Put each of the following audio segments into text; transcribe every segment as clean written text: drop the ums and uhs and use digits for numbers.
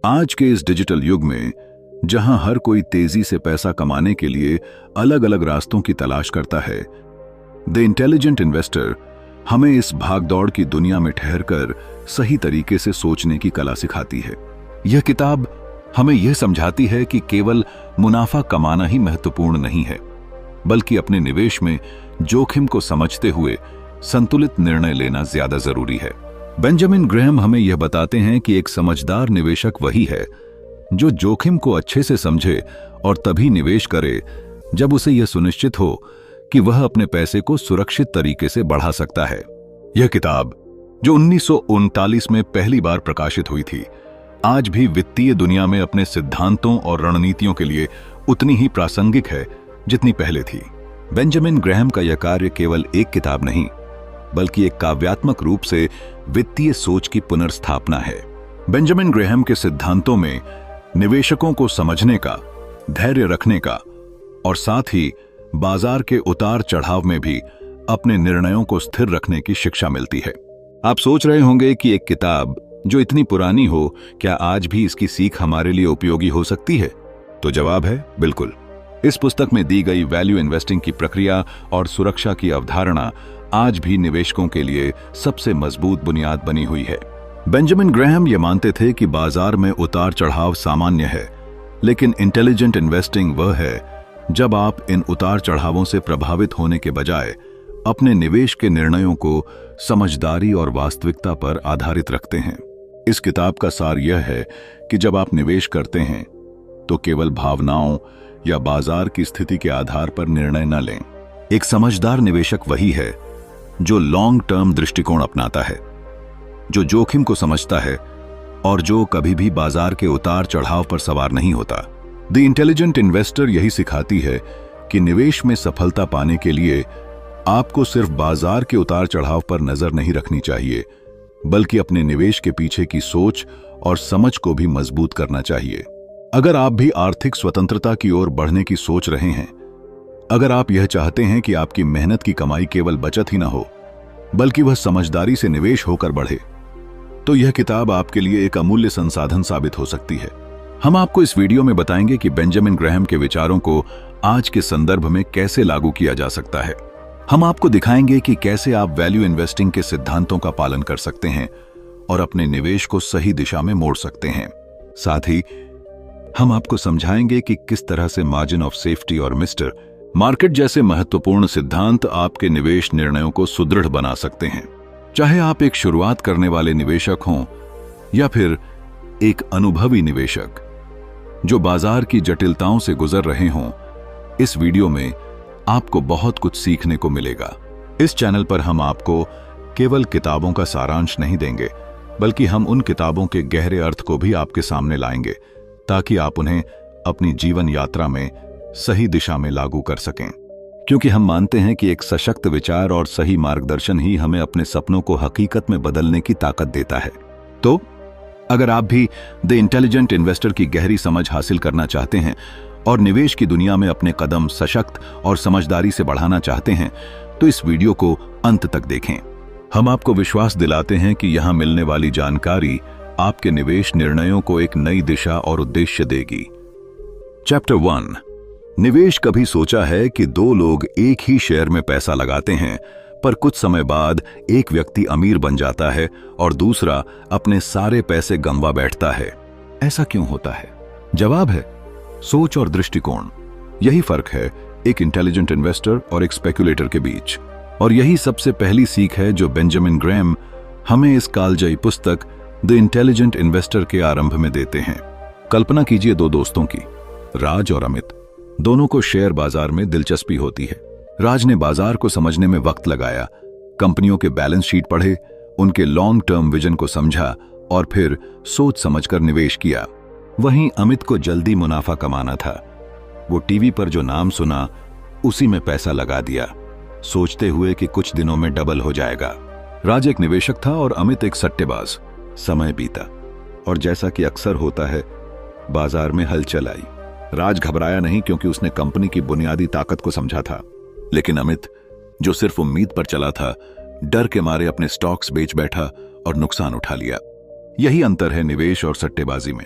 आज के इस डिजिटल युग में जहां हर कोई तेजी से पैसा कमाने के लिए अलग अलग रास्तों की तलाश करता है, द इंटेलिजेंट इन्वेस्टर हमें इस भागदौड़ की दुनिया में ठहरकर सही तरीके से सोचने की कला सिखाती है। यह किताब हमें यह समझाती है कि केवल मुनाफा कमाना ही महत्वपूर्ण नहीं है, बल्कि अपने निवेश में जोखिम को समझते हुए संतुलित निर्णय लेना ज्यादा जरूरी है। बेंजामिन ग्रैहम हमें यह बताते हैं कि एक समझदार निवेशक वही है जो जोखिम को अच्छे से समझे और तभी निवेश करे जब उसे यह सुनिश्चित हो कि वह अपने पैसे को सुरक्षित तरीके से बढ़ा सकता है। यह किताब, जो 1939 में पहली बार प्रकाशित हुई थी, आज भी वित्तीय दुनिया में अपने सिद्धांतों और रणनीतियों के लिए उतनी ही प्रासंगिक है जितनी पहले थी। बेंजामिन ग्रैहम का यह कार्य केवल एक किताब नहीं, बल्कि एक काव्यात्मक रूप से वित्तीय सोच की पुनर्स्थापना है। बेंजामिन ग्रैहम के सिद्धांतों में निवेशकों को समझने का, धैर्य रखने का और साथ ही बाजार के उतार चढ़ाव में भी अपने निर्णयों को स्थिर रखने की शिक्षा मिलती है। आप सोच रहे होंगे कि एक किताब जो इतनी पुरानी हो, क्या आज भी इसकी सीख हमारे लिए उपयोगी हो सकती है? तो जवाब है बिल्कुल। इस पुस्तक में दी गई वैल्यू इन्वेस्टिंग की प्रक्रिया और सुरक्षा की अवधारणा आज भी निवेशकों के लिए सबसे मजबूत बुनियाद बनी हुई है। बेंजामिन ग्रैहम ये मानते थे कि बाजार में उतार चढ़ाव सामान्य है, लेकिन इंटेलिजेंट इन्वेस्टिंग वह है जब आप इन उतार चढ़ावों से प्रभावित होने के बजाय अपने निवेश के निर्णयों को समझदारी और वास्तविकता पर आधारित रखते हैं। इस किताब का सार यह है कि जब आप निवेश करते हैं तो केवल भावनाओं या बाजार की स्थिति के आधार पर निर्णय न लें। एक समझदार निवेशक वही है जो लॉन्ग टर्म दृष्टिकोण अपनाता है, जो जोखिम को समझता है और जो कभी भी बाजार के उतार चढ़ाव पर सवार नहीं होता। द इंटेलिजेंट इन्वेस्टर यही सिखाती है कि निवेश में सफलता पाने के लिए आपको सिर्फ बाजार के उतार चढ़ाव पर नजर नहीं रखनी चाहिए, बल्कि अपने निवेश के पीछे की सोच और समझ को भी मजबूत करना चाहिए। अगर आप भी आर्थिक स्वतंत्रता की ओर बढ़ने की सोच रहे हैं, अगर आप यह चाहते हैं कि आपकी मेहनत की कमाई केवल बचत ही ना हो, बल्कि वह समझदारी से निवेश होकर बढ़े, तो यह किताब आपके लिए एक अमूल्य संसाधन साबित हो सकती है। हम आपको इस वीडियो में बताएंगे कि बेंजामिन ग्रैहम के विचारों को आज के संदर्भ में कैसे लागू किया जा सकता है। हम आपको दिखाएंगे कि कैसे आप वैल्यू इन्वेस्टिंग के सिद्धांतों का पालन कर सकते हैं और अपने निवेश को सही दिशा में मोड़ सकते हैं। साथ ही हम आपको समझाएंगे कि किस तरह से मार्जिन ऑफ सेफ्टी और मिस्टर मार्केट जैसे महत्वपूर्ण सिद्धांत आपके निवेश निर्णयों को सुदृढ़ बना सकते हैं। चाहे आप एक शुरुआत करने वाले निवेशक हों या फिर एक अनुभवी निवेशक जो बाजार की जटिलताओं से गुजर रहे हों, इस वीडियो में आपको बहुत कुछ सीखने को मिलेगा। इस चैनल पर हम आपको केवल किताबों का सारांश नहीं देंगे, बल्कि हम उन किताबों के गहरे अर्थ को भी आपके सामने लाएंगे ताकि आप उन्हें अपनी जीवन यात्रा में सही दिशा में लागू कर सकें। क्योंकि हम मानते हैं कि एक सशक्त विचार और सही मार्गदर्शन ही हमें अपने सपनों को हकीकत में बदलने की ताकत देता है। तो अगर आप भी द इंटेलिजेंट इन्वेस्टर की गहरी समझ हासिल करना चाहते हैं और निवेश की दुनिया में अपने कदम सशक्त और समझदारी से बढ़ाना चाहते हैं, तो इस वीडियो को अंत तक देखें। हम आपको विश्वास दिलाते हैं कि यहां मिलने वाली जानकारी आपके निवेश निर्णयों को एक नई दिशा और उद्देश्य देगी। चैप्टर 1। निवेश कभी सोचा है कि दो लोग एक ही शेयर में पैसा लगाते हैं, पर कुछ समय बाद एक व्यक्ति अमीर बन जाता है और दूसरा अपने सारे पैसे गंवा बैठता है। ऐसा क्यों होता है? जवाब है सोच और दृष्टिकोण। यही फर्क है एक इंटेलिजेंट इन्वेस्टर और एक स्पेक्युलेटर के बीच। और यही सबसे पहली सीख है जो बेंजामिन ग्रैहम हमें इस कालजयी पुस्तक द इंटेलिजेंट इन्वेस्टर के आरंभ में देते हैं। कल्पना कीजिए दो दोस्तों की, राज और अमित। दोनों को शेयर बाजार में दिलचस्पी होती है। राज ने बाजार को समझने में वक्त लगाया, कंपनियों के बैलेंस शीट पढ़े, उनके लॉन्ग टर्म विजन को समझा और फिर सोच समझकर निवेश किया। वहीं अमित को जल्दी मुनाफा कमाना था। वो टीवी पर जो नाम सुना उसी में पैसा लगा दिया, सोचते हुए कि कुछ दिनों में डबल हो जाएगा। राज एक निवेशक था और अमित एक सट्टेबाज। समय बीता और जैसा कि अक्सर होता है, बाजार में हलचल आई। राज घबराया नहीं क्योंकि उसने कंपनी की बुनियादी ताकत को समझा था, लेकिन अमित, जो सिर्फ उम्मीद पर चला था, डर के मारे अपने स्टॉक्स बेच बैठा और नुकसान उठा लिया। यही अंतर है निवेश और सट्टेबाजी में।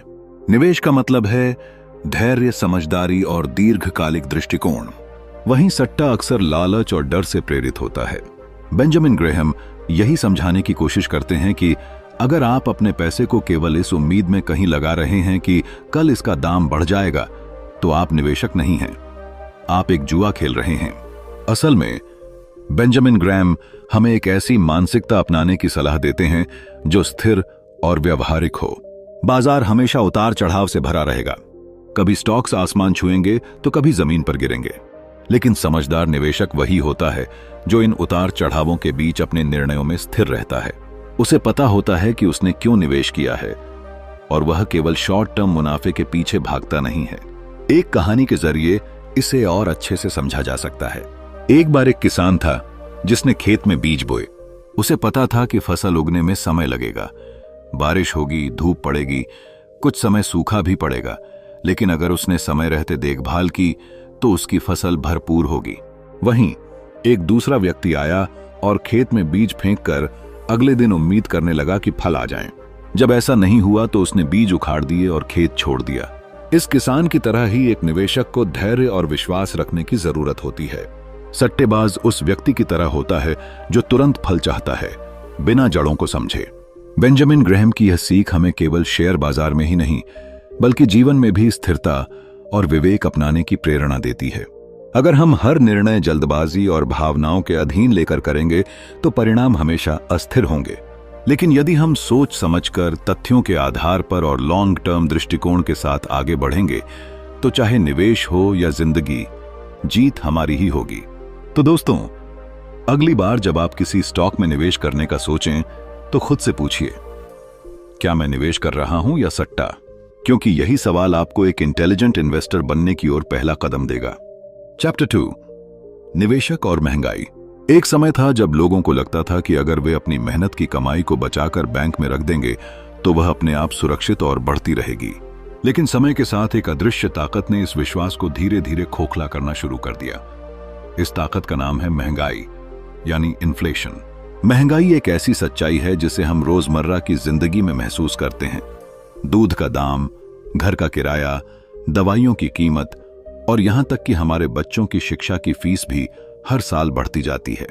निवेश का मतलब है धैर्य, समझदारी और दीर्घकालिक दृष्टिकोण। वहीं सट्टा अक्सर लालच और डर से प्रेरित होता है। बेंजामिन ग्रेहम यही समझाने की कोशिश करते हैं कि अगर आप अपने पैसे को केवल इस उम्मीद में कहीं लगा रहे हैं कि कल इसका दाम बढ़ जाएगा, तो आप निवेशक नहीं हैं, आप एक जुआ खेल रहे हैं। असल में बेंजामिन ग्रेहम हमें एक ऐसी मानसिकता अपनाने की सलाह देते हैं जो स्थिर और व्यवहारिक हो। बाजार हमेशा उतार चढ़ाव से भरा रहेगा, कभी स्टॉक्स आसमान छुएंगे तो कभी जमीन पर गिरेंगे। लेकिन समझदार निवेशक वही होता है जो इन उतार चढ़ावों के बीच अपने निर्णयों में स्थिर रहता है। उसे पता होता है कि उसने क्यों निवेश किया है और वह केवल शॉर्ट टर्म मुनाफे के पीछे भागता नहीं है। एक कहानी के जरिए इसे और अच्छे से समझा जा सकता है। एक बार एक किसान था जिसने खेत में बीज बोए। उसे पता था कि फसल उगने में समय लगेगा, बारिश होगी, धूप पड़ेगी, कुछ समय सूखा भी पड़ेगा, लेकिन अगर उसने समय रहते देखभाल की तो उसकी फसल भरपूर होगी। वहीं एक दूसरा व्यक्ति आया और खेत में बीज फेंककर अगले दिन उम्मीद करने लगा कि फल आ जाएं। जब ऐसा नहीं हुआ तो उसने बीज उखाड़ दिए और खेत छोड़ दिया। इस किसान की तरह ही एक निवेशक को धैर्य और विश्वास रखने की जरूरत होती है। सट्टेबाज उस व्यक्ति की तरह होता है जो तुरंत फल चाहता है, बिना जड़ों को समझे। बेंजामिन ग्रेहम की यह सीख हमें केवल शेयर बाजार में ही नहीं, बल्कि जीवन में भी स्थिरता और विवेक अपनाने की प्रेरणा देती है। अगर हम हर निर्णय जल्दबाजी और भावनाओं के अधीन लेकर करेंगे तो परिणाम हमेशा अस्थिर होंगे। लेकिन यदि हम सोच समझकर, तथ्यों के आधार पर और लॉन्ग टर्म दृष्टिकोण के साथ आगे बढ़ेंगे तो चाहे निवेश हो या जिंदगी, जीत हमारी ही होगी। तो दोस्तों, अगली बार जब आप किसी स्टॉक में निवेश करने का सोचें तो खुद से पूछिए, क्या मैं निवेश कर रहा हूं या सट्टा? क्योंकि यही सवाल आपको एक इंटेलिजेंट इन्वेस्टर बनने की ओर पहला कदम देगा। चैप्टर 2, निवेशक और महंगाई। एक समय था जब लोगों को लगता था कि अगर वे अपनी मेहनत की कमाई को बचाकर बैंक में रख देंगे तो वह अपने आप सुरक्षित और बढ़ती रहेगी। लेकिन समय के साथ एक अदृश्य ताकत ने इस विश्वास को धीरे धीरे खोखला करना शुरू कर दिया। इस ताकत का नाम है महंगाई, यानी इन्फ्लेशन। महंगाई एक ऐसी सच्चाई है जिसे हम रोजमर्रा की जिंदगी में महसूस करते हैं। दूध का दाम, घर का किराया, दवाइयों की कीमत और यहां तक कि हमारे बच्चों की शिक्षा की फीस भी हर साल बढ़ती जाती है।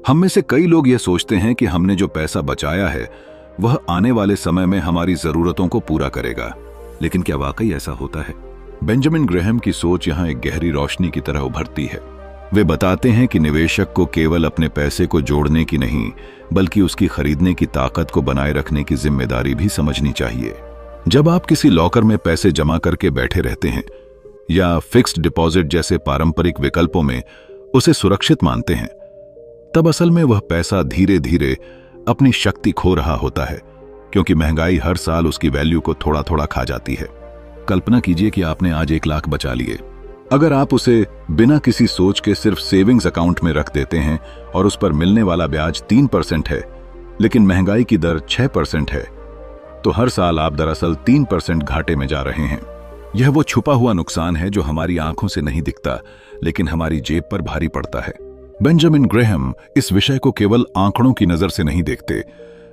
हम में से कई लोग यह सोचते हैं कि हमने जो पैसा बचाया है वह आने वाले समय में हमारी जरूरतों को पूरा करेगा। लेकिन क्या वाकई ऐसा होता है? बेंजामिन ग्रेहम की सोच यहां एक गहरी रोशनी की तरह उभरती है। वे बताते हैं कि निवेशक को केवल अपने पैसे को जोड़ने की नहीं, बल्कि उसकी खरीदने की ताकत को बनाए रखने की जिम्मेदारी भी समझनी चाहिए। जब आप किसी लॉकर में पैसे जमा करके बैठे रहते हैं या फिक्स्ड डिपॉजिट जैसे पारंपरिक विकल्पों में उसे सुरक्षित मानते हैं, तब असल में वह पैसा धीरे धीरे अपनी शक्ति खो रहा होता है, क्योंकि महंगाई हर साल उसकी वैल्यू को थोड़ा थोड़ा खा जाती है। कल्पना कीजिए कि आपने आज 1 लाख बचा लिए। अगर आप उसे बिना किसी सोच के सिर्फ सेविंग्स अकाउंट में रख देते हैं और उस पर मिलने वाला ब्याज 3% है, लेकिन महंगाई की दर 6% है, तो हर साल आप दरअसल 3% घाटे में जा रहे हैं। यह वो छुपा हुआ नुकसान है जो हमारी आंखों से नहीं दिखता, लेकिन हमारी जेब पर भारी पड़ता है। बेंजामिन ग्रेहम इस विषय को केवल आंकड़ों की नजर से नहीं देखते,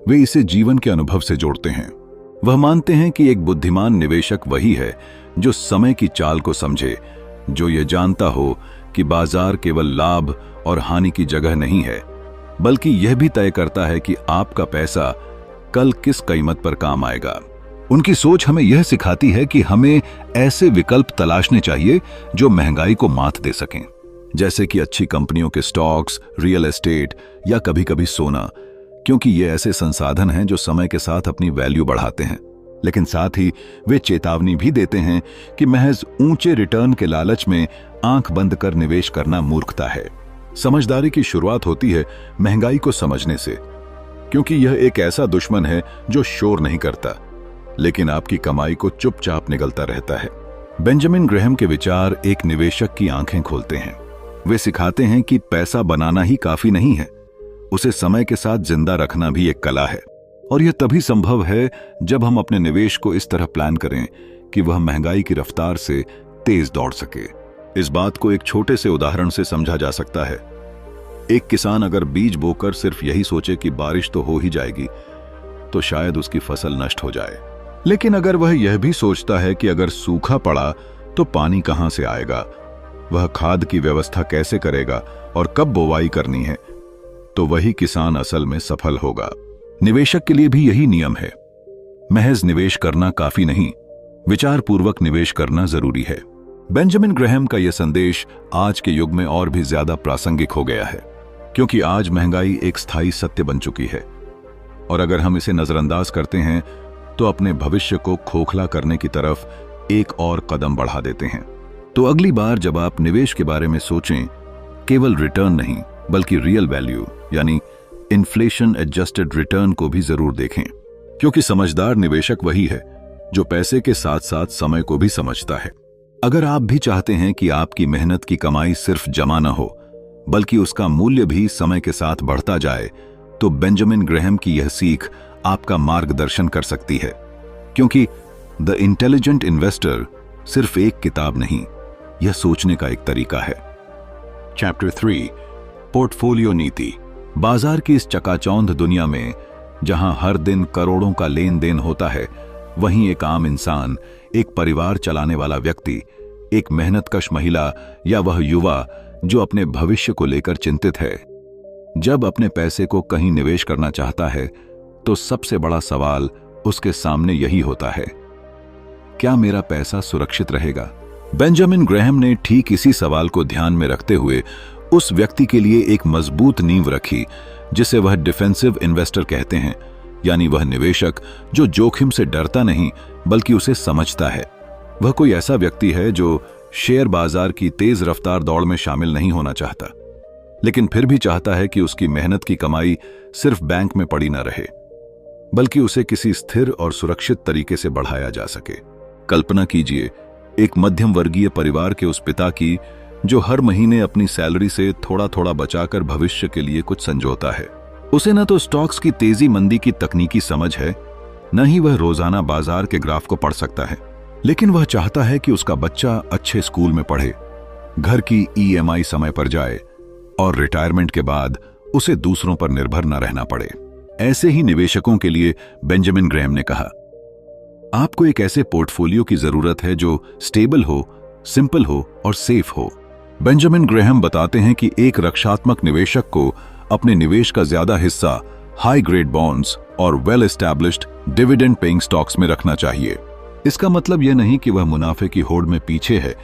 वे इसे जीवन के अनुभव से जोड़ते हैं। वह मानते हैं कि एक बुद्धिमान निवेशक वही है जो समय की चाल को समझे, जो ये जानता हो कि बाजार केवल लाभ और हानि की जगह नहीं है, बल्कि यह भी तय करता है कि आपका पैसा कल किस कीमत पर काम आएगा। उनकी सोच हमें यह सिखाती है कि हमें ऐसे विकल्प तलाशने चाहिए जो महंगाई को मात दे सकें, जैसे कि अच्छी कंपनियों के स्टॉक्स, रियल एस्टेट या कभी कभी सोना, क्योंकि ये ऐसे संसाधन हैं जो समय के साथ अपनी वैल्यू बढ़ाते हैं। लेकिन साथ ही वे चेतावनी भी देते हैं कि महज ऊंचे रिटर्न के लालच में आंख बंद कर निवेश करना मूर्खता है। समझदारी की शुरुआत होती है महंगाई को समझने से, क्योंकि यह एक ऐसा दुश्मन है जो शोर नहीं करता, लेकिन आपकी कमाई को चुपचाप निगलता रहता है। बेंजामिन ग्रेहम के विचार एक निवेशक की आंखें खोलते हैं। वे सिखाते हैं कि पैसा बनाना ही काफी नहीं है, उसे समय के साथ जिंदा रखना भी एक कला है। और यह तभी संभव है जब हम अपने निवेश को इस तरह प्लान करें कि वह महंगाई की रफ्तार से तेज दौड़ सके। इस बात को एक छोटे से उदाहरण से समझा जा सकता है। एक किसान अगर बीज बोकर सिर्फ यही सोचे कि बारिश तो हो ही जाएगी, तो शायद उसकी फसल नष्ट हो जाए। लेकिन अगर वह यह भी सोचता है कि अगर सूखा पड़ा तो पानी कहां से आएगा, वह खाद की व्यवस्था कैसे करेगा और कब बुवाई करनी है, तो वही किसान असल में सफल होगा। निवेशक के लिए भी यही नियम है। महज निवेश करना काफी नहीं, विचारपूर्वक निवेश करना जरूरी है। बेंजामिन ग्रैहम का यह संदेश आज के युग में और भी ज्यादा प्रासंगिक हो गया है, क्योंकि आज महंगाई एक स्थायी सत्य बन चुकी है और अगर हम इसे नजरअंदाज करते हैं तो अपने भविष्य को खोखला करने की तरफ एक और कदम बढ़ा देते हैं। तो अगली बार जब आप निवेश के बारे में सोचें, केवल रिटर्न नहीं बल्कि रियल वैल्यू यानी इन्फ्लेशन एडजस्टेड रिटर्न को भी जरूर देखें, क्योंकि समझदार निवेशक वही है जो पैसे के साथ साथ समय को भी समझता है। अगर आप भी चाहते हैं कि आपकी मेहनत की कमाई सिर्फ जमा न हो बल्कि उसका मूल्य भी समय के साथ बढ़ता जाए, तो बेंजामिन ग्रैहम की यह सीख आपका मार्गदर्शन कर सकती है, क्योंकि द इंटेलिजेंट इन्वेस्टर सिर्फ एक किताब नहीं, यह सोचने का एक तरीका है। चैप्टर 3 पोर्टफोलियो नीति। बाजार की इस चकाचौंध दुनिया में जहां हर दिन करोड़ों का लेन देन होता है, वहीं एक आम इंसान, एक परिवार चलाने वाला व्यक्ति, एक मेहनतकश महिला या वह युवा जो अपने भविष्य को लेकर चिंतित है, जब अपने पैसे को कहीं निवेश करना चाहता है तो सबसे बड़ा सवाल उसके सामने यही होता है, क्या मेरा पैसा सुरक्षित रहेगा? बेंजामिन ग्रैहम ने ठीक इसी सवाल को ध्यान में रखते हुए उस व्यक्ति के लिए एक मजबूत नींव रखी जिसे वह डिफेंसिव इन्वेस्टर कहते हैं, यानी वह निवेशक जो जोखिम से डरता नहीं बल्कि उसे समझता है। वह कोई ऐसा व्यक्ति है जो शेयर बाजार की तेज रफ्तार दौड़ में शामिल नहीं होना चाहता, लेकिन फिर भी चाहता है कि उसकी मेहनत की कमाई सिर्फ बैंक में पड़ी न रहे बल्कि उसे किसी स्थिर और सुरक्षित तरीके से बढ़ाया जा सके। कल्पना कीजिए एक मध्यम वर्गीय परिवार के उस पिता की जो हर महीने अपनी सैलरी से थोड़ा थोड़ा बचाकर भविष्य के लिए कुछ संजोता है। उसे न तो स्टॉक्स की तेजी मंदी की तकनीकी समझ है, न ही वह रोजाना बाजार के ग्राफ को पढ़ सकता है, लेकिन वह चाहता है कि उसका बच्चा अच्छे स्कूल में पढ़े, घर की EMI समय पर जाए और रिटायरमेंट के बाद उसे दूसरों पर निर्भर न रहना पड़े। ऐसे ही निवेशकों के लिए बेंजामिन ग्रैहम ने कहा, आपको एक ऐसे पोर्टफोलियो की जरूरत है जो स्टेबल हो, सिंपल हो और सेफ हो। बेंजामिन ग्रैहम बताते हैं कि एक रक्षात्मक निवेशक को अपने निवेश का ज्यादा हिस्सा हाई ग्रेड बॉन्ड्स और well established dividend paying stocks में रखना चाहिए। इसका मतलब यह नहीं कि वह मुनाफे की होड़ में पीछे है,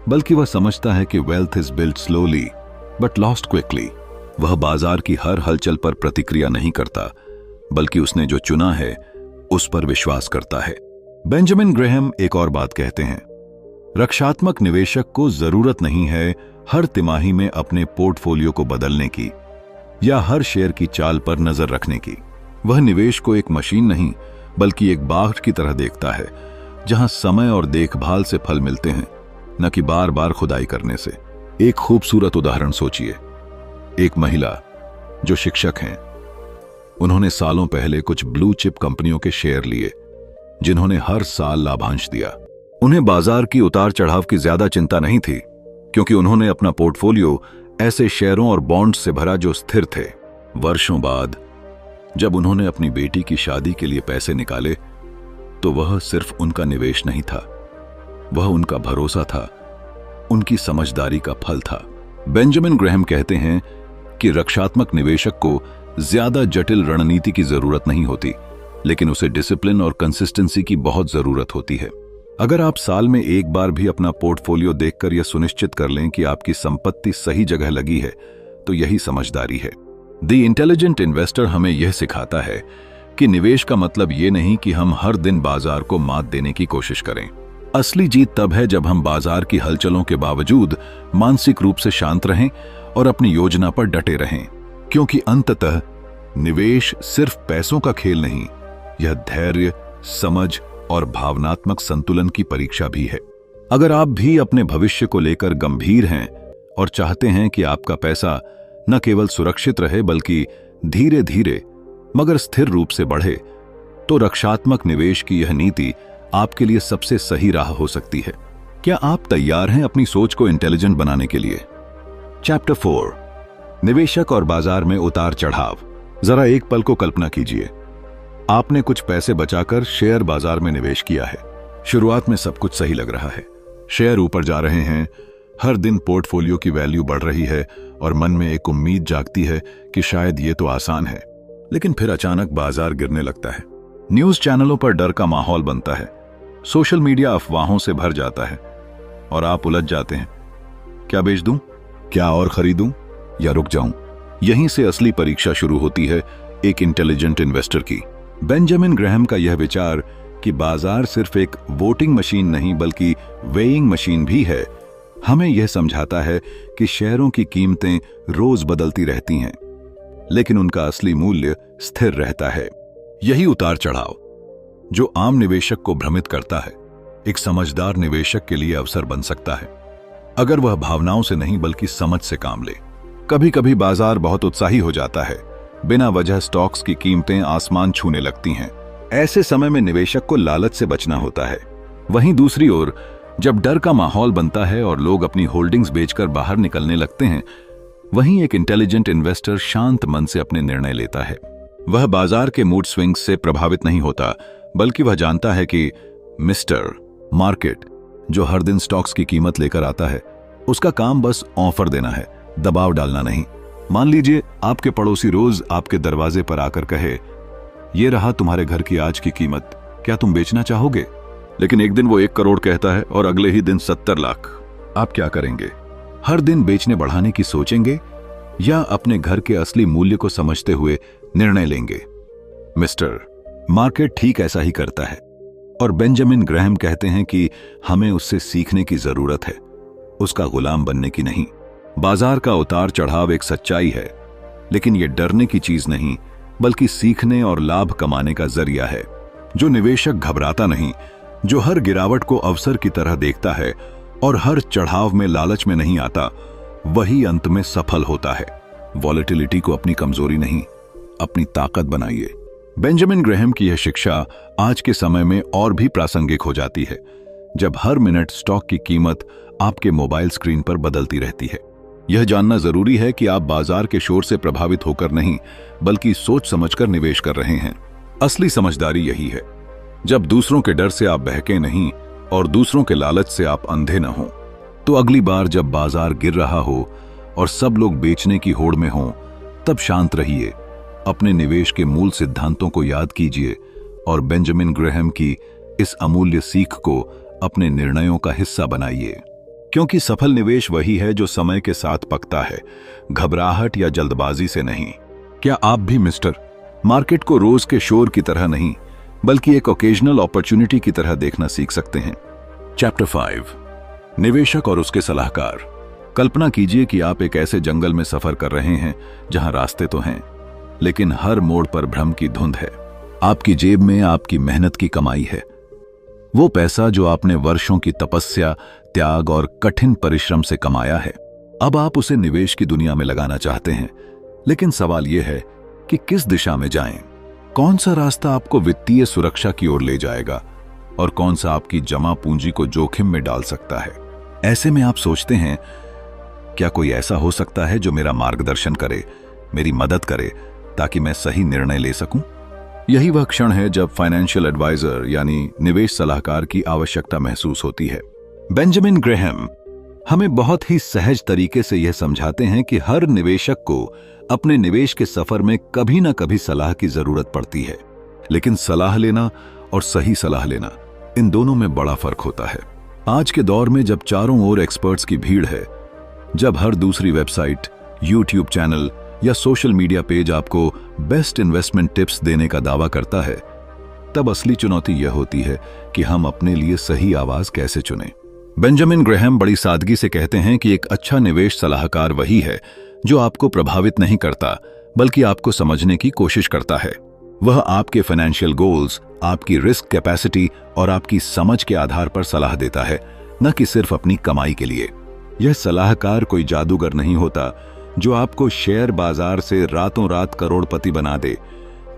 बल्कि वह समझता है कि wealth is built slowly but lost quickly. वह बाजार की हर हलचल पर प्रतिक्रिया नहीं करता, बल्कि उसने जो चुना है उस पर विश्वास करता है। बेंजामिन ग्रैहम एक और बात कहते हैं, रक्षात्मक निवेशक को जरूरत नहीं है हर तिमाही में अपने पोर्टफोलियो को बदलने की या हर शेयर की चाल पर नजर रखने की। वह निवेश को एक मशीन नहीं बल्कि एक बाग की तरह देखता है, जहां समय और देखभाल से फल मिलते हैं, न कि बार बार खुदाई करने से। एक खूबसूरत उदाहरण सोचिए, एक महिला जो शिक्षक हैं, उन्होंने सालों पहले कुछ ब्लू चिप कंपनियों के शेयर लिए जिन्होंने हर साल लाभांश दिया। उन्हें बाजार की उतार चढ़ाव की ज्यादा चिंता नहीं थी, क्योंकि उन्होंने अपना पोर्टफोलियो ऐसे शेयरों और बॉन्ड्स से भरा जो स्थिर थे। वर्षों बाद जब उन्होंने अपनी बेटी की शादी के लिए पैसे निकाले, तो वह सिर्फ उनका निवेश नहीं था, वह उनका भरोसा था, उनकी समझदारी का फल था। बेंजामिन ग्रैहम कहते हैं कि रक्षात्मक निवेशक को ज्यादा जटिल रणनीति की जरूरत नहीं होती, लेकिन उसे डिसिप्लिन और कंसिस्टेंसी की बहुत जरूरत होती है। अगर आप साल में एक बार भी अपना पोर्टफोलियो देखकर यह सुनिश्चित कर लें कि आपकी संपत्ति सही जगह लगी है, तो यही समझदारी है। द इंटेलिजेंट इन्वेस्टर हमें यह सिखाता है कि निवेश का मतलब यह नहीं कि हम हर दिन बाजार को मात देने की कोशिश करें। असली जीत तब है जब हम बाजार की हलचलों के बावजूद मानसिक रूप से शांत रहें और अपनी योजना पर डटे रहें, क्योंकि अंततः निवेश सिर्फ पैसों का खेल नहीं, यह धैर्य, समझ और भावनात्मक संतुलन की परीक्षा भी है। अगर आप भी अपने भविष्य को लेकर गंभीर हैं और चाहते हैं कि आपका पैसा न केवल सुरक्षित रहे बल्कि धीरे धीरे मगर स्थिर रूप से बढ़े, तो रक्षात्मक निवेश की यह नीति आपके लिए सबसे सही राह हो सकती है। क्या आप तैयार हैं अपनी सोच को इंटेलिजेंट बनाने के लिए? चैप्टर 4 निवेशक और बाजार में उतार चढ़ाव। जरा एक पल को कल्पना कीजिए, आपने कुछ पैसे बचाकर शेयर बाजार में निवेश किया है। शुरुआत में सब कुछ सही लग रहा है, शेयर ऊपर जा रहे हैं, हर दिन पोर्टफोलियो की वैल्यू बढ़ रही है और मन में एक उम्मीद जागती है कि शायद ये तो आसान है। लेकिन फिर अचानक बाजार गिरने लगता है, न्यूज चैनलों पर डर का माहौल बनता है, सोशल मीडिया अफवाहों से भर जाता है और आप उलझ जाते हैं। क्या बेच दूं, क्या और खरीदूं या रुक जाऊं? यहीं से असली परीक्षा शुरू होती है एक इंटेलिजेंट इन्वेस्टर की। बेंजामिन ग्रैहम का यह विचार कि बाजार सिर्फ एक वोटिंग मशीन नहीं बल्कि वेइंग मशीन भी है, हमें यह समझाता है कि शेयरों की कीमतें रोज बदलती रहती हैं, लेकिन उनका असली मूल्य स्थिर रहता है। यही उतार चढ़ाव जो आम निवेशक को भ्रमित करता है, एक समझदार निवेशक के लिए अवसर बन सकता है, अगर वह भावनाओं से नहीं बल्कि समझ से काम ले। कभी कभी बाजार बहुत उत्साही हो जाता है, बिना वजह स्टॉक्स की कीमतें आसमान छूने लगती हैं। ऐसे समय में निवेशक को लालच से बचना होता है। वहीं दूसरी ओर जब डर का माहौल बनता है और लोग अपनी होल्डिंग्स बेचकर बाहर निकलने लगते हैं, वहीं एक इंटेलिजेंट इन्वेस्टर शांत मन से अपने निर्णय लेता है। वह बाजार के मूड स्विंग्स से प्रभावित नहीं होता, बल्कि वह जानता है कि मिस्टर मार्केट जो हर दिन स्टॉक्स की कीमत लेकर आता है, उसका काम बस ऑफर देना है, दबाव डालना नहीं। मान लीजिए आपके पड़ोसी रोज आपके दरवाजे पर आकर कहे, ये रहा तुम्हारे घर की आज की कीमत, क्या तुम बेचना चाहोगे? लेकिन एक दिन वो 1 करोड़ कहता है और अगले ही दिन 70 लाख। आप क्या करेंगे? हर दिन बेचने बढ़ाने की सोचेंगे या अपने घर के असली मूल्य को समझते हुए निर्णय लेंगे? मिस्टर मार्केट ठीक ऐसा ही करता है और बेंजामिन ग्रैहम कहते हैं कि हमें उससे सीखने की जरूरत है, उसका गुलाम बनने की नहीं। बाजार का उतार चढ़ाव एक सच्चाई है, लेकिन यह डरने की चीज नहीं बल्कि सीखने और लाभ कमाने का जरिया है। जो निवेशक घबराता नहीं, जो हर गिरावट को अवसर की तरह देखता है और हर चढ़ाव में लालच में नहीं आता, वही अंत में सफल होता है। वॉलेटिलिटी को अपनी कमजोरी नहीं, अपनी ताकत बनाइए। बेंजामिन ग्रैहम की यह शिक्षा आज के समय में और भी प्रासंगिक हो जाती है, जब हर मिनट स्टॉक की कीमत आपके मोबाइल स्क्रीन पर बदलती रहती है। यह जानना जरूरी है कि आप बाजार के शोर से प्रभावित होकर नहीं बल्कि सोच समझकर निवेश कर रहे हैं। असली समझदारी यही है, जब दूसरों के डर से आप बहके नहीं और दूसरों के लालच से आप अंधे न हो। तो अगली बार जब बाजार गिर रहा हो और सब लोग बेचने की होड़ में हों, तब शांत रहिए, अपने निवेश के मूल सिद्धांतों को याद कीजिए और बेंजामिन ग्रैहम की इस अमूल्य सीख को अपने निर्णयों का हिस्सा बनाइए। क्योंकि सफल निवेश वही है जो समय के साथ पकता है, घबराहट या जल्दबाजी से नहीं। क्या आप भी मिस्टर मार्केट को रोज के शोर की तरह नहीं बल्कि एक ओकेजनल अपॉर्चुनिटी की तरह देखना सीख सकते हैं? चैप्टर 5, निवेशक और उसके सलाहकार। कल्पना कीजिए कि आप एक ऐसे जंगल में सफर कर रहे हैं जहां रास्ते तो हैं, लेकिन हर मोड़ पर भ्रम की धुंध है। आपकी जेब में आपकी मेहनत की कमाई है, वो पैसा जो आपने वर्षों की तपस्या, त्याग और कठिन परिश्रम से कमाया है। अब आप उसे निवेश की दुनिया में लगाना चाहते हैं, लेकिन सवाल यह है कि किस दिशा में जाएं? कौन सा रास्ता आपको वित्तीय सुरक्षा की ओर ले जाएगा और कौन सा आपकी जमा पूंजी को जोखिम में डाल सकता है? ऐसे में आप सोचते हैं, क्या कोई ऐसा हो सकता है जो मेरा मार्गदर्शन करे, मेरी मदद करे ताकि मैं सही निर्णय ले सकूं? यही वह क्षण है जब फाइनेंशियल एडवाइजर यानी निवेश सलाहकार की आवश्यकता महसूस होती है। बेंजामिन ग्रैहम हमें बहुत ही सहज तरीके से यह समझाते हैं कि हर निवेशक को अपने निवेश के सफर में कभी ना कभी सलाह की जरूरत पड़ती है, लेकिन सलाह लेना और सही सलाह लेना, इन दोनों में बड़ा फर्क होता है। आज के दौर में जब चारों ओर एक्सपर्ट्स की भीड़ है, जब हर दूसरी वेबसाइट, यूट्यूब चैनल या सोशल मीडिया पेज आपको बेस्ट इन्वेस्टमेंट टिप्स देने का दावा करता है, तब असली चुनौती यह होती है कि हम अपने लिए सही आवाज कैसे चुनें। बेंजामिन ग्रैहम बड़ी सादगी से कहते हैं कि एक अच्छा निवेश सलाहकार वही है जो आपको प्रभावित नहीं करता बल्कि आपको समझने की कोशिश करता है। वह आपके फाइनेंशियल गोल्स, आपकी रिस्क कैपेसिटी और आपकी समझ के आधार पर सलाह देता है, न कि सिर्फ अपनी कमाई के लिए। यह सलाहकार कोई जादूगर नहीं होता जो आपको शेयर बाजार से रातों रात करोड़पति बना दे,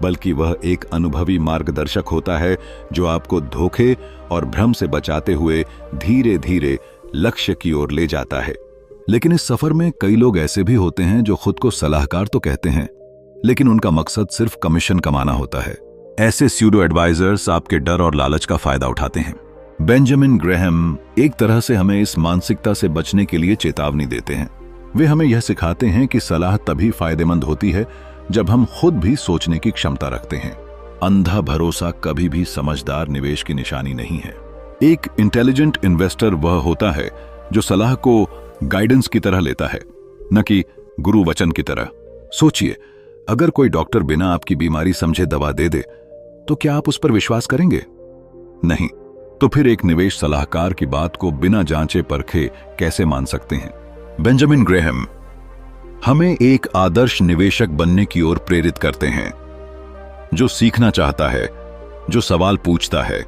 बल्कि वह एक अनुभवी मार्गदर्शक होता है जो आपको धोखे और भ्रम से बचाते हुए धीरे धीरे लक्ष्य की ओर ले जाता है। लेकिन इस सफर में कई लोग ऐसे भी होते हैं जो खुद को सलाहकार तो कहते हैं, लेकिन उनका मकसद सिर्फ कमीशन कमाना होता है। ऐसे स्यूडो एडवाइजर्स आपके डर और लालच का फायदा उठाते हैं। बेंजामिन ग्रेहम एक तरह से हमें इस मानसिकता से बचने के लिए चेतावनी देते हैं। वे हमें यह सिखाते हैं कि सलाह तभी फायदेमंद होती है जब हम खुद भी सोचने की क्षमता रखते हैं। अंधा भरोसा कभी भी समझदार निवेश की निशानी नहीं है। एक इंटेलिजेंट इन्वेस्टर वह होता है जो सलाह को गाइडेंस की तरह लेता है, न कि गुरु वचन की तरह। सोचिए, अगर कोई डॉक्टर बिना आपकी बीमारी समझे दवा दे दे तो क्या आप उस पर विश्वास करेंगे? नहीं। तो फिर एक निवेश सलाहकार की बात को बिना जांचे परखे कैसे मान सकते हैं? बेंजामिन ग्रेहम हमें एक आदर्श निवेशक बनने की ओर प्रेरित करते हैं, जो सीखना चाहता है, जो सवाल पूछता है,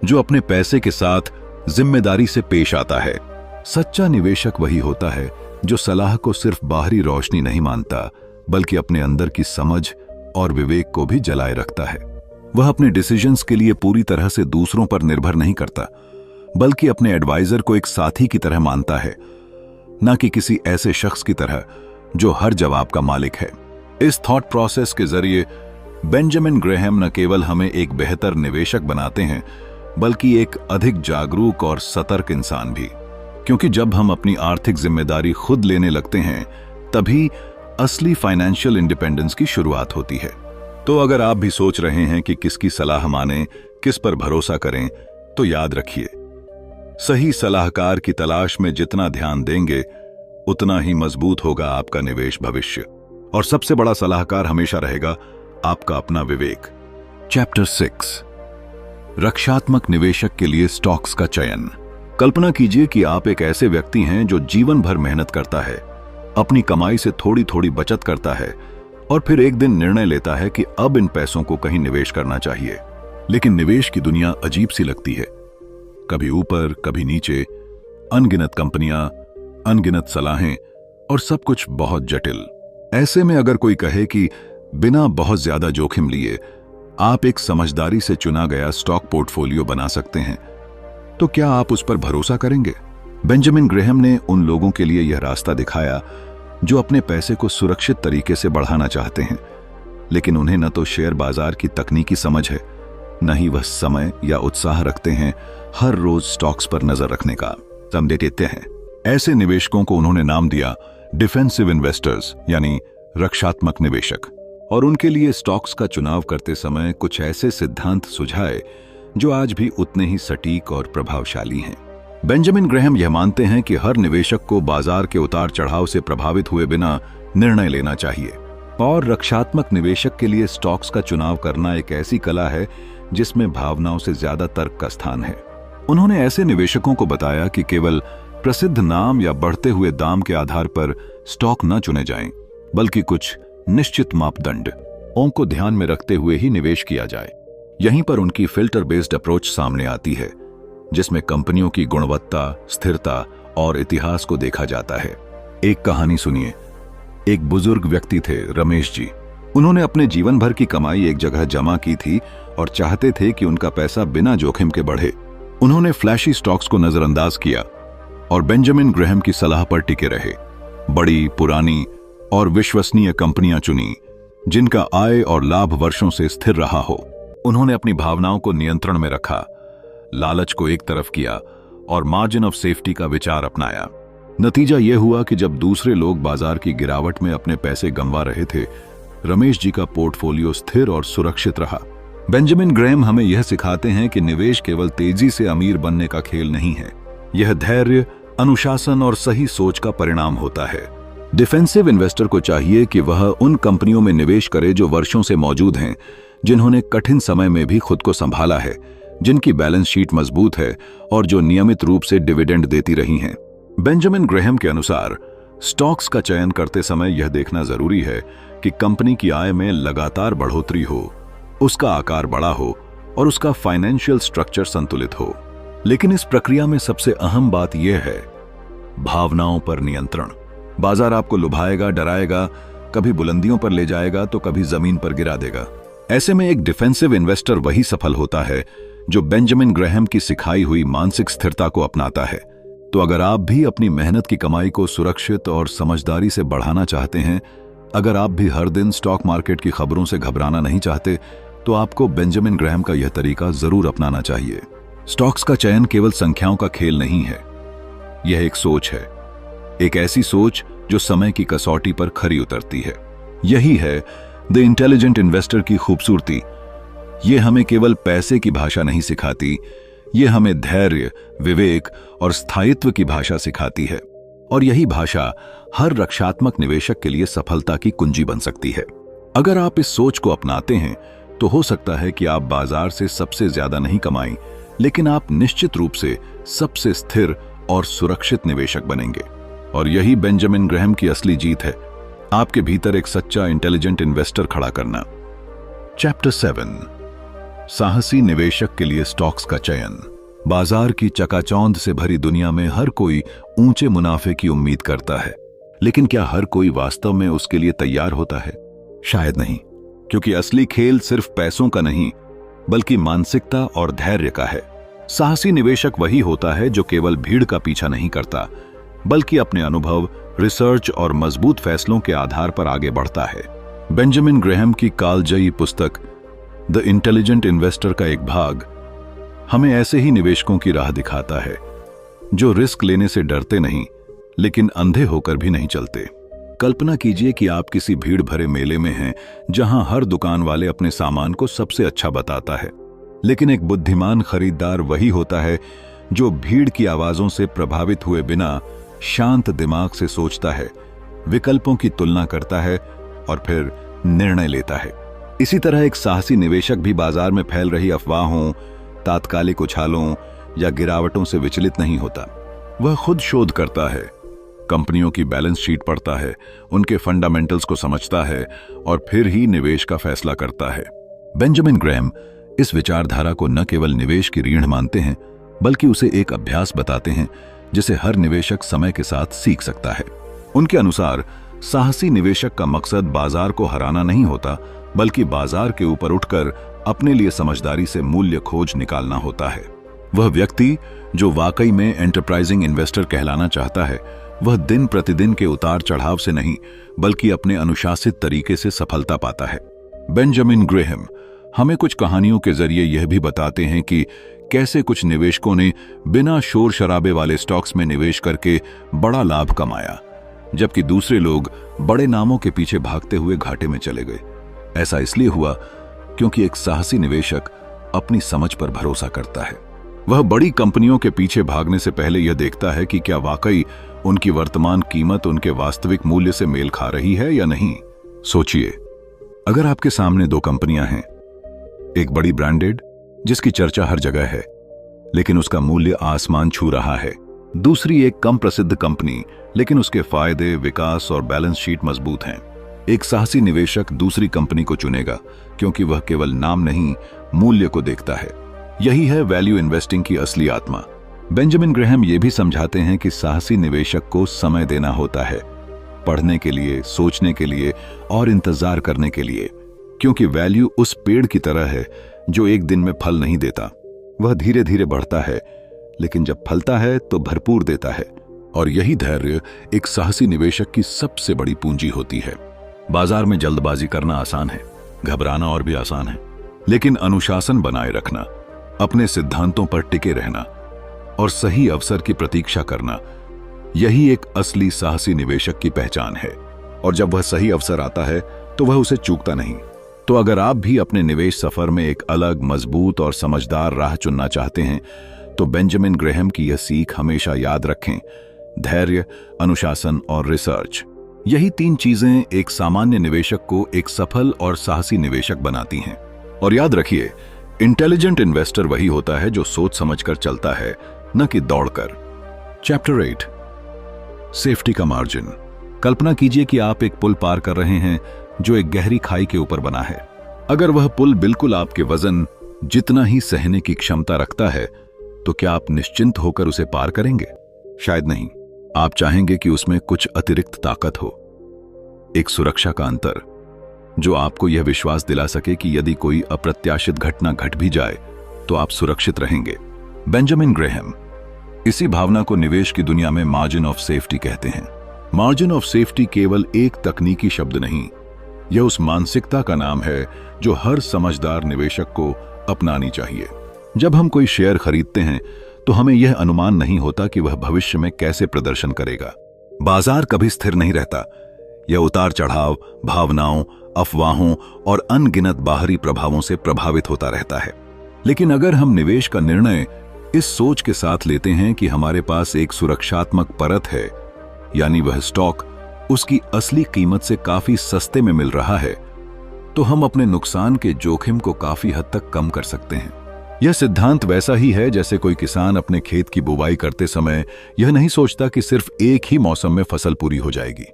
जो अपने पैसे के साथ जिम्मेदारी से पेश आता है। सच्चा निवेशक वही होता है जो सलाह को सिर्फ बाहरी रोशनी नहीं मानता, बल्कि अपने अंदर की समझ और विवेक को भी जलाए रखता है। वह अपने डिसीजंस के लिए पूरी तरह से दूसरों पर निर्भर नहीं करता, बल्कि अपने एडवाइजर को एक साथी की तरह मानता है, न कि किसी ऐसे शख्स की तरह जो हर जवाब का मालिक है। इस थॉट प्रोसेस के जरिए बेंजामिन ग्रेहम न केवल हमें एक बेहतर निवेशक बनाते हैं, बल्कि एक अधिक जागरूक और सतर्क इंसान भी। क्योंकि जब हम अपनी आर्थिक जिम्मेदारी खुद लेने लगते हैं, तभी असली फाइनेंशियल इंडिपेंडेंस की शुरुआत होती है। तो अगर आप भी सोच रहे हैं कि किसकी सलाह माने, किस पर भरोसा करें, तो याद रखिए, सही सलाहकार की तलाश में जितना ध्यान देंगे, उतना ही मजबूत होगा आपका निवेश भविष्य। और सबसे बड़ा सलाहकार हमेशा रहेगा आपका अपना विवेक। चैप्टर 6, रक्षात्मक निवेशक के लिए स्टॉक्स का चयन। कल्पना कीजिए कि आप एक ऐसे व्यक्ति हैं जो जीवन भर मेहनत करता है, अपनी कमाई से थोड़ी थोड़ी बचत करता है और फिर एक दिन निर्णय लेता है कि अब इन पैसों को कहीं निवेश करना चाहिए। लेकिन निवेश की दुनिया अजीब सी लगती है, कभी ऊपर कभी नीचे, अनगिनत कंपनियां, अनगिनत सलाहें और सब कुछ बहुत जटिल। ऐसे में अगर कोई कहे कि बिना बहुत ज्यादा जोखिम लिए आप एक समझदारी से चुना गया स्टॉक पोर्टफोलियो बना सकते हैं, तो क्या आप उस पर भरोसा करेंगे? बेंजामिन ग्रेहम ने उन लोगों के लिए यह रास्ता दिखाया जो अपने पैसे को सुरक्षित तरीके से बढ़ाना चाहते हैं, लेकिन उन्हें न तो शेयर बाजार की तकनीकी समझ है, न ही वह समय या उत्साह रखते हैं हर रोज स्टॉक्स पर नजर रखने का। समझे देते हैं। ऐसे निवेशकों को उन्होंने नाम दिया डिफेंसिव इन्वेस्टर्स, यानी रक्षात्मक निवेशक। और उनके लिए स्टॉक्स का चुनाव करते समय कुछ ऐसे सिद्धांत सुझाए जो आज भी उतने ही सटीक और प्रभावशाली हैं। बेंजामिन ग्रेहम यह मानते हैं कि हर निवेशक को बाजार के उतार चढ़ाव से प्रभावित हुए बिना निर्णय लेना चाहिए, और रक्षात्मक निवेशक के लिए स्टॉक्स का चुनाव करना एक ऐसी कला है जिसमें भावनाओं से ज्यादा तर्क का स्थान है। उन्होंने ऐसे निवेशकों को बताया कि केवल प्रसिद्ध नाम या बढ़ते हुए दाम के आधार पर स्टॉक न चुने जाएं, बल्कि कुछ निश्चित मापदंड को ध्यान में रखते हुए ही निवेश किया जाए। यहीं पर उनकी फिल्टर बेस्ड अप्रोच सामने आती है, जिसमें कंपनियों की गुणवत्ता, स्थिरता और इतिहास को देखा जाता है। एक कहानी सुनिए। एक बुजुर्ग व्यक्ति थे, रमेश जी। उन्होंने अपने जीवन भर की कमाई एक जगह जमा की थी और चाहते थे कि उनका पैसा बिना जोखिम के बढ़े। उन्होंने फ्लैशी स्टॉक्स को नजरअंदाज किया और बेंजामिन ग्रेहम की सलाह पर टिके रहे। बड़ी, पुरानी और विश्वसनीय कंपनियां चुनी जिनका आय और लाभ वर्षों से स्थिर रहा हो। उन्होंने अपनी भावनाओं को नियंत्रण में रखा, लालच को एक तरफ किया और मार्जिन ऑफ सेफ्टी का विचार अपनाया। नतीजा यह हुआ कि जब दूसरे लोग बाजार की गिरावट में अपने पैसे गंवा रहे थे, रमेश जी का पोर्टफोलियो स्थिर और सुरक्षित रहा। बेंजामिन ग्रेहम हमें यह सिखाते हैं कि निवेश केवल तेजी से अमीर बनने का खेल नहीं है, यह धैर्य, अनुशासन और सही सोच का परिणाम होता है। डिफेंसिव इन्वेस्टर को चाहिए कि वह उन कंपनियों में निवेश करे जो वर्षों से मौजूद हैं, जिन्होंने कठिन समय में भी खुद को संभाला है, जिनकी बैलेंस शीट मजबूत है और जो नियमित रूप से डिविडेंड देती रही हैं। बेंजामिन ग्रेहम के अनुसार स्टॉक्स का चयन करते समय यह देखना जरूरी है कि कंपनी की आय में लगातार बढ़ोतरी हो, उसका आकार बड़ा हो और उसका फाइनेंशियल स्ट्रक्चर संतुलित हो। लेकिन इस प्रक्रिया में सबसे अहम बात यह है भावनाओं पर नियंत्रण। बाजार आपको लुभाएगा, डराएगा, कभी बुलंदियों पर ले जाएगा तो कभी जमीन पर गिरा देगा। ऐसे में एक डिफेंसिव इन्वेस्टर वही सफल होता है जो बेंजामिन ग्रेहम की सिखाई हुई मानसिक स्थिरता को अपनाता है। तो अगर आप भी अपनी मेहनत की कमाई को सुरक्षित और समझदारी से बढ़ाना चाहते हैं, अगर आप भी हर दिन स्टॉक मार्केट की खबरों से घबराना नहीं चाहते, तो आपको बेंजामिन ग्रैहम का यह तरीका जरूर अपनाना चाहिए। स्टॉक्स का चयन केवल संख्याओं का खेल नहीं है, यह एक सोच है, एक ऐसी सोच जो समय की कसौटी पर खरी उतरती है। यही है द इंटेलिजेंट इन्वेस्टर की खूबसूरती। यह हमें केवल पैसे की भाषा नहीं सिखाती, यह हमें धैर्य, विवेक और स्थायित्व की भाषा सिखाती है। और यही भाषा हर रक्षात्मक निवेशक के लिए सफलता की कुंजी बन सकती है। अगर आप इस सोच को अपनाते हैं तो हो सकता है कि आप बाजार से सबसे ज्यादा नहीं कमाएं, लेकिन आप निश्चित रूप से सबसे स्थिर और सुरक्षित निवेशक बनेंगे। और यही बेंजामिन ग्रैहम की असली जीत है, आपके भीतर एक सच्चा इंटेलिजेंट इन्वेस्टर खड़ा करना। चैप्टर 7, साहसी निवेशक के लिए स्टॉक्स का चयन। बाजार की चकाचौंध से भरी दुनिया में हर कोई ऊंचे मुनाफे की उम्मीद करता है, लेकिन क्या हर कोई वास्तव में उसके लिए तैयार होता है? शायद नहीं, क्योंकि असली खेल सिर्फ पैसों का नहीं बल्कि मानसिकता और धैर्य का है। साहसी निवेशक वही होता है जो केवल भीड़ का पीछा नहीं करता, बल्कि अपने अनुभव, रिसर्च और मजबूत फैसलों के आधार पर आगे बढ़ता है। बेंजामिन ग्रैहम की कालजयी पुस्तक द इंटेलिजेंट इन्वेस्टर का एक भाग हमें ऐसे ही निवेशकों की राह दिखाता है जो रिस्क लेने से डरते नहीं, लेकिन अंधे होकर भी नहीं चलते। कल्पना कीजिए कि आप किसी भीड़ भरे मेले में हैं, जहां हर दुकान वाले अपने सामान को सबसे अच्छा बताता है, लेकिन एक बुद्धिमान खरीदार वही होता है जो भीड़ की आवाजों से प्रभावित हुए बिना शांत दिमाग से सोचता है, विकल्पों की तुलना करता है और फिर निर्णय लेता है। इसी तरह एक साहसी निवेशक भी बाजार में फैल रही अफवाहों, तात्कालिक उछालों या गिरावटों से विचलित नहीं होता। वह खुद शोध करता है, कंपनियों की बैलेंस शीट पढ़ता है, उनके फंडामेंटल्स को समझता है और फिर ही निवेश का फैसला करता है। बेंजामिन ग्रैहम इस विचारधारा को न केवल निवेश की रीढ़ मानते हैं, बल्कि उसे एक अभ्यास बताते हैं जिसे हर निवेशक समय के साथ सीख सकता है। उनके अनुसार साहसी निवेशक का मकसद बाजार को हराना नहीं होता, बल्कि बाजार के ऊपर उठकर अपने लिए समझदारी से मूल्य खोज निकालना होता है। वह व्यक्ति जो वाकई में एंटरप्राइजिंग इन्वेस्टर कहलाना चाहता है, वह दिन प्रतिदिन के उतार चढ़ाव से नहीं बल्कि अपने अनुशासित तरीके से सफलता पाता है। बेंजामिन ग्रैहम हमें कुछ कहानियों के जरिए यह भी बताते हैं कि कैसे कुछ निवेशकों ने बिना शोर शराबे वाले स्टॉक्स में निवेश करके बड़ा लाभ कमाया, जबकि दूसरे लोग बड़े नामों के पीछे भागते हुए घाटे में चले गए। ऐसा इसलिए हुआ क्योंकि एक साहसी निवेशक अपनी समझ पर भरोसा करता है। वह बड़ी कंपनियों के पीछे भागने से पहले यह देखता है कि क्या वाकई उनकी वर्तमान कीमत उनके वास्तविक मूल्य से मेल खा रही है या नहीं। सोचिए, अगर आपके सामने दो कंपनियां हैं, एक बड़ी ब्रांडेड जिसकी चर्चा हर जगह है लेकिन उसका मूल्य आसमान छू रहा है, दूसरी एक कम प्रसिद्ध कंपनी लेकिन उसके फायदे, विकास और बैलेंस शीट मजबूत हैं। एक साहसी निवेशक दूसरी कंपनी को चुनेगा क्योंकि वह केवल नाम नहीं, मूल्य को देखता है। यही है वैल्यू इन्वेस्टिंग की असली आत्मा। बेंजामिन ग्रैहम ये भी समझाते हैं कि साहसी निवेशक को समय देना होता है, पढ़ने के लिए, सोचने के लिए और इंतजार करने के लिए, क्योंकि वैल्यू उस पेड़ की तरह है जो एक दिन में फल नहीं देता। वह धीरे धीरे बढ़ता है, लेकिन जब फलता है तो भरपूर देता है। और यही धैर्य एक साहसी निवेशक की सबसे बड़ी पूंजी होती है। बाजार में जल्दबाजी करना आसान है, घबराना और भी आसान है, लेकिन अनुशासन बनाए रखना, अपने सिद्धांतों पर टिके रहना और सही अवसर की प्रतीक्षा करना, यही एक असली साहसी निवेशक की पहचान है। और जब वह सही अवसर आता है तो वह उसे चूकता नहीं। तो अगर आप भी अपने निवेश सफर में एक अलग, मजबूत और समझदार राह चुनना चाहते हैं तो बेंजामिन ग्रैहम की यह सीख हमेशा याद रखें। धैर्य, अनुशासन और रिसर्च, यही तीन चीजें एक सामान्य निवेशक को एक सफल और साहसी निवेशक बनाती हैं। और याद रखिए, इंटेलिजेंट इन्वेस्टर वही होता है जो सोच समझकर चलता है, न कि दौड़कर। चैप्टर 8, सेफ्टी का मार्जिन। कल्पना कीजिए कि आप एक पुल पार कर रहे हैं जो एक गहरी खाई के ऊपर बना है। अगर वह पुल बिल्कुल आपके वजन जितना ही सहने की क्षमता रखता है तो क्या आप निश्चिंत होकर उसे पार करेंगे? शायद नहीं। आप चाहेंगे कि उसमें कुछ अतिरिक्त ताकत हो, एक सुरक्षा का अंतर जो आपको यह विश्वास दिला सके कि यदि कोई अप्रत्याशित घटना घट भी जाए तो आप सुरक्षित रहेंगे। बेंजामिन ग्रैहम इसी भावना को निवेश की दुनिया में मार्जिन ऑफ सेफ्टी कहते हैं। मार्जिन ऑफ सेफ्टी केवल एक तकनीकी शब्द नहीं, यह उस मानसिकता का नाम है जो हर समझदार निवेशक को अपनानी चाहिए। जब हम कोई शेयर खरीदते हैं तो हमें यह अनुमान नहीं होता कि वह भविष्य में कैसे प्रदर्शन करेगा। बाजार कभी स्थिर नहीं रहता। यह उतार चढ़ाव, भावनाओं, अफवाहों और अनगिनत बाहरी प्रभावों से प्रभावित होता रहता है। लेकिन अगर हम निवेश का निर्णय इस सोच के साथ लेते हैं कि हमारे पास एक सुरक्षात्मक परत है, यानी वह स्टॉक उसकी असली कीमत से काफी सस्ते में मिल रहा है, तो हम अपने नुकसान के जोखिम को काफी हद तक कम कर सकते हैं। यह सिद्धांत वैसा ही है जैसे कोई किसान अपने खेत की बुवाई करते समय यह नहीं सोचता कि सिर्फ एक ही मौसम में फसल पूरी हो जाएगी।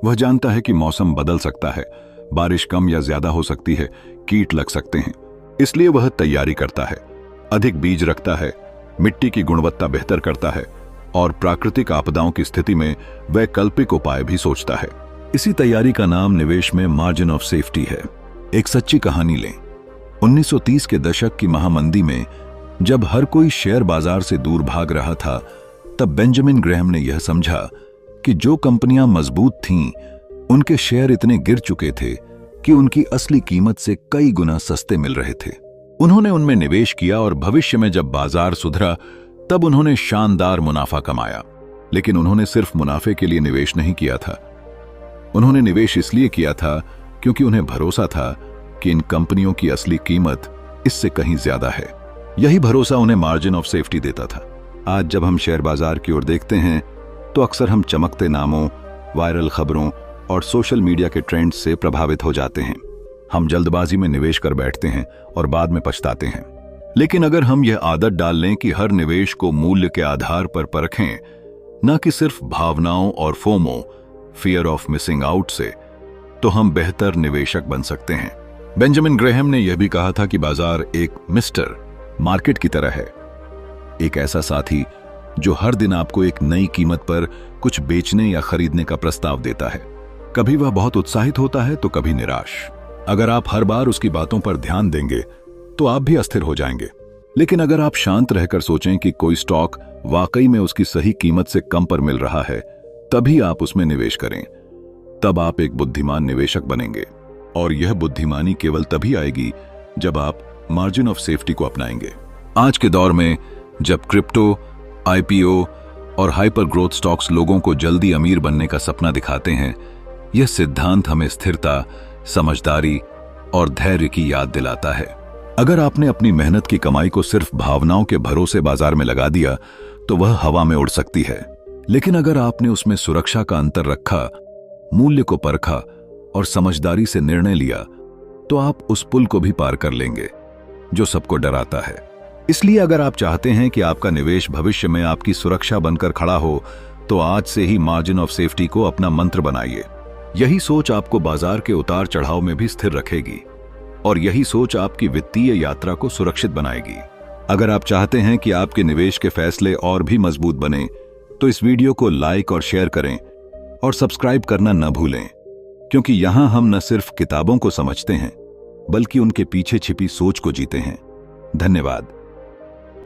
वह जानता है कि मौसम बदल सकता है, बारिश कम या ज्यादा हो सकती है, कीट लग सकते हैं। इसलिए वह तैयारी करता है, अधिक बीज रखता है, मिट्टी की गुणवत्ता बेहतर करता है और प्राकृतिक आपदाओं की स्थिति में वैकल्पिक उपाय भी सोचता है। इसी तैयारी का नाम निवेश में मार्जिन ऑफ सेफ्टी है। एक सच्ची कहानी लें। 1930 के दशक की महामंदी में जब हर कोई शेयर बाजार से दूर भाग रहा था, तब बेंजामिन ग्रैहम ने यह समझा कि जो कंपनियां मजबूत थीं, उनके शेयर इतने गिर चुके थे कि उनकी असली कीमत से कई गुना सस्ते मिल रहे थे। उन्होंने उनमें निवेश किया और भविष्य में जब बाजार सुधरा तब उन्होंने शानदार मुनाफा कमाया। लेकिन उन्होंने सिर्फ मुनाफे के लिए निवेश नहीं किया था। उन्होंने निवेश इसलिए किया था क्योंकि उन्हें भरोसा था कि इन कंपनियों की असली कीमत इससे कहीं ज्यादा है। यही भरोसा उन्हें मार्जिन ऑफ सेफ्टी देता था। आज जब हम शेयर बाजार की ओर देखते हैं तो अक्सर हम चमकते नामों, वायरल खबरों और सोशल मीडिया के ट्रेंड्स से प्रभावित हो जाते हैं। हम जल्दबाजी में निवेश कर बैठते हैं और बाद में पछताते हैं। लेकिन अगर हम यह आदत डाल लें कि हर निवेश को मूल्य के आधार पर परखें, न कि सिर्फ भावनाओं और FOMO, fear of missing out से, तो हम बेहतर निवेशक बन सकते हैं। बेंजामिन ग्रैहम ने यह भी कहा था कि बाजार एक मिस्टर मार्केट की तरह है, एक ऐसा साथी जो हर दिन आपको एक नई कीमत पर कुछ बेचने या खरीदने का प्रस्ताव देता है। कभी वह बहुत उत्साहित होता है तो कभी निराश। अगर आप हर बार उसकी बातों पर ध्यान देंगे तो आप भी अस्थिर हो जाएंगे। लेकिन अगर आप शांत रहकर सोचें कि कोई स्टॉक वाकई में उसकी सही कीमत से कम पर मिल रहा है, तभी आप उसमें निवेश करें। तब आप एक बुद्धिमान निवेशक बनेंगे। और यह बुद्धिमानी केवल तभी आएगी जब आप मार्जिन ऑफ सेफ्टी को अपनाएंगे। आज के दौर में जब क्रिप्टो, आईपीओ और हाइपर ग्रोथ स्टॉक्स लोगों को जल्दी अमीर बनने का सपना दिखाते हैं, यह सिद्धांत हमें स्थिरता, समझदारी और धैर्य की याद दिलाता है। अगर आपने अपनी मेहनत की कमाई को सिर्फ भावनाओं के भरोसे बाजार में लगा दिया तो वह हवा में उड़ सकती है। लेकिन अगर आपने उसमें सुरक्षा का अंतर रखा, मूल्य को परखा और समझदारी से निर्णय लिया, तो आप उस पुल को भी पार कर लेंगे जो सबको डराता है। इसलिए अगर आप चाहते हैं कि आपका निवेश भविष्य में आपकी सुरक्षा बनकर खड़ा हो, तो आज से ही मार्जिन ऑफ सेफ्टी को अपना मंत्र बनाइए। यही सोच आपको बाजार के उतार चढ़ाव में भी स्थिर रखेगी और यही सोच आपकी वित्तीय यात्रा को सुरक्षित बनाएगी। अगर आप चाहते हैं कि आपके निवेश के फैसले और भी मजबूत बने, तो इस वीडियो को लाइक और शेयर करें और सब्सक्राइब करना न भूलें, क्योंकि यहां हम न सिर्फ किताबों को समझते हैं, बल्कि उनके पीछे छिपी सोच को जीते हैं। धन्यवाद।